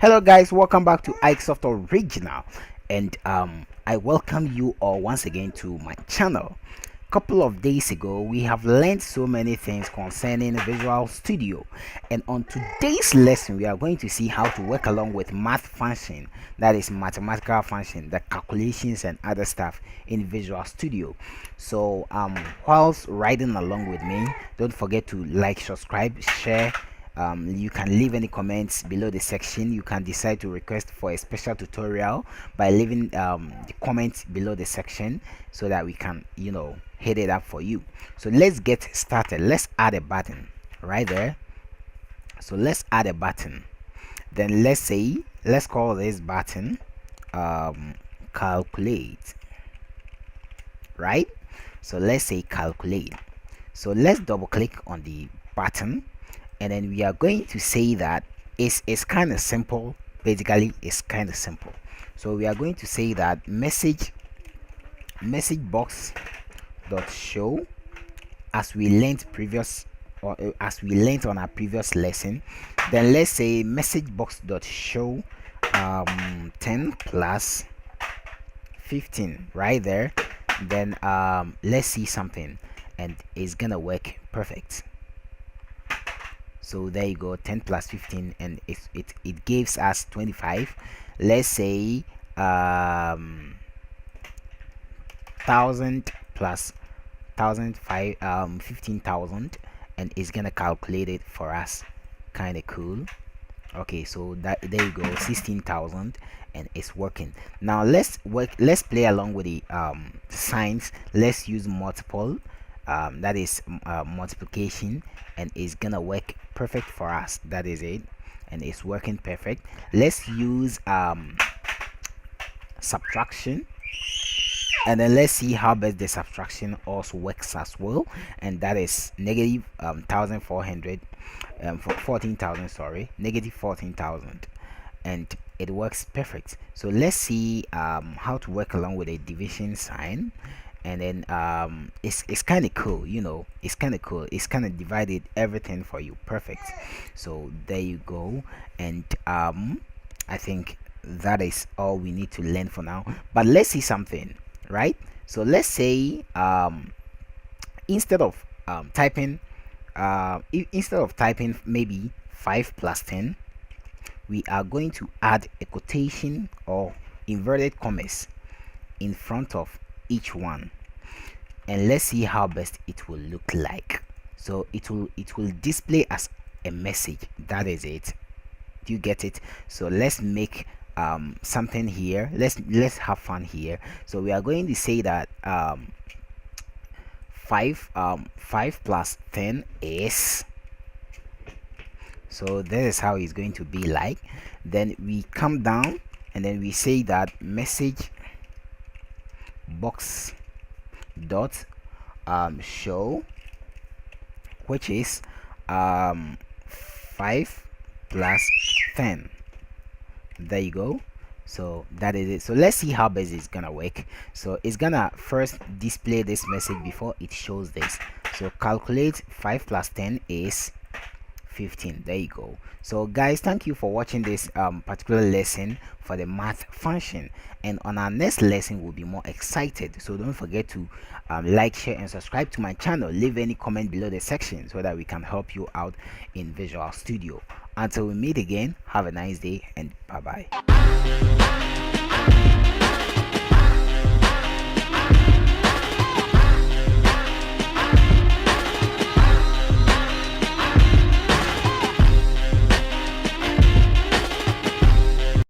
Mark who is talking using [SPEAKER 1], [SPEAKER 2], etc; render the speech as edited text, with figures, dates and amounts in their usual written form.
[SPEAKER 1] Hello guys, welcome back to iSoft Original, and I welcome you all once again to my channel. Couple of days ago we have learned so many things concerning Visual Studio, and on today's lesson we are going to see how to work along with math function, that is mathematical function, the calculations and other stuff in Visual Studio. So whilst riding along with me, don't forget to like, subscribe, share. You can leave any comments below the section. You can decide to request for a special tutorial by leaving the comments below the section so that we can hit it up for you. So let's get started. Let's add a button right there. So let's add a button. Then let's call this button calculate, right? So let's say calculate. So let's double click on the button, and then we are going to say that it's kind of simple. Basically it's kind of simple. So we are going to say that message box dot show, as we learned previous, or as we learned on our previous lesson. Then let's say message box dot show 10 plus 15 right there. Then let's see something, and it's gonna work perfect. So there you go, 10 plus 15, and it gives us 25. Let's say 1000 plus 15,000, and it's gonna calculate it for us. Kind of cool. Okay, so that there you go, 16,000, and it's working. Now let's play along with the signs. Let's use multiple, that is multiplication, and it's gonna work perfect for us. That is it, and it's working perfect. Let's use subtraction, and then let's see how best the subtraction also works as well, and that is negative 1400, 14,000, sorry, negative 14,000, and it works perfect. So let's see how to work along with a division sign. And then it's kind of cool, it's kind of cool. It's kind of divided everything for you perfect. So there you go, and I think that is all we need to learn for now. But let's see something, right? So let's say instead of typing maybe 5 plus 10, we are going to add a quotation or inverted commas in front of each one, and let's see how best it will look like. So it will display as a message. That is it. Do you get it? So let's make something here. Let's have fun here. So we are going to say that 5 plus 10 is, so this is how it's going to be like. Then we come down, and then we say that message box dot show, which is 5 plus 10. There you go. So that is it. So let's see how best it's gonna work. So it's gonna first display this message before it shows this. So calculate 5 plus 10 is 15. There you go. So guys, thank you for watching this particular lesson for the math function, and on our next lesson we'll be more excited. So don't forget to like, share and subscribe to my channel. Leave any comment below the section so that we can help you out in Visual Studio. Until we meet again, have a nice day, and bye bye.